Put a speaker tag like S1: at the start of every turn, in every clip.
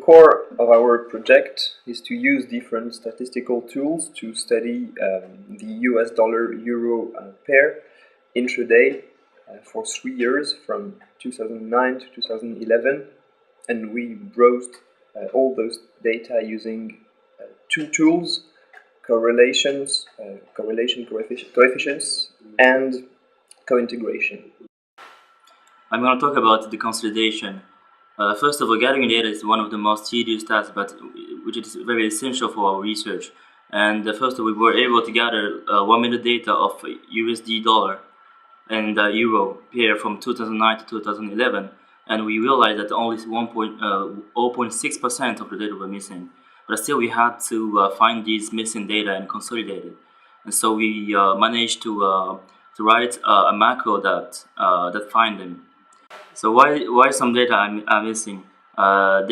S1: core of our project is to use different statistical tools to study the US dollar-euro pair intraday for 3 years, from 2009 to 2011, and we browsed all those data using two tools: correlation coefficients, and co-integration.
S2: I'm going to talk about the consolidation. First of all, gathering data is one of the most tedious tasks, but which is very essential for our research. And first we were able to gather 1 minute data of USD dollar and euro pair from 2009 to 2011, and we realized that only 0.6% of the data were missing. But still, we had to find these missing data and consolidate it. And so we managed to write a macro that find them. So why some data are missing?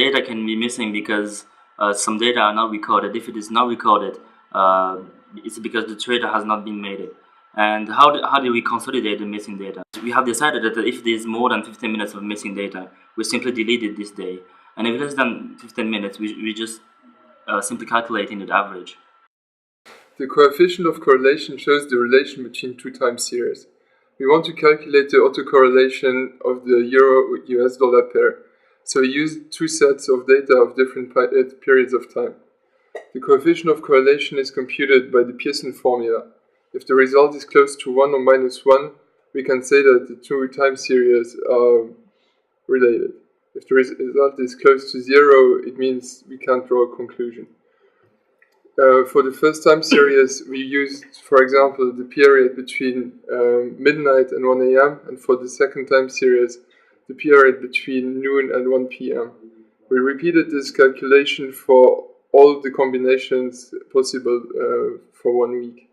S2: Data can be missing because some data are not recorded. If it is not recorded, it's because the trader has not been made it. And how do we consolidate the missing data? We have decided that if there is more than 15 minutes of missing data, we simply delete it this day. And if less than 15 minutes, we just simply calculating the average.
S3: The coefficient of correlation shows the relation between two time series. We want to calculate the autocorrelation of the euro-US dollar pair, so we use two sets of data of different periods of time. The coefficient of correlation is computed by the Pearson formula. If the result is close to 1 or minus 1, we can say that the two time series are related. If the result is close to 0, it means we can't draw a conclusion. For the first time series, we used, for example, the period between midnight and 1 a.m. and for the second time series, the period between noon and 1 p.m. We repeated this calculation for all the combinations possible for 1 week.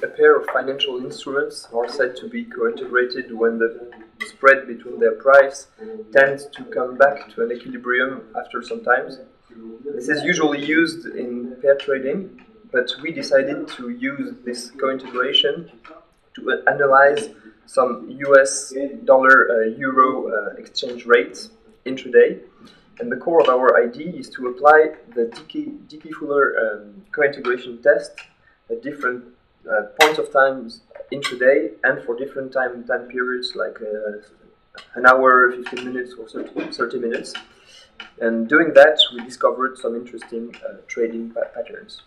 S1: A pair of financial instruments are said to be co-integrated when the spread between their price tends to come back to an equilibrium after some time. This is usually used in pair trading, but we decided to use this co-integration to analyze some US dollar-euro exchange rates intraday. And the core of our idea is to apply the Dickey-Fuller co-integration test at different points of time intraday and for different time periods, like an hour, 15 minutes, or 30 minutes. And doing that, we discovered some interesting trading patterns.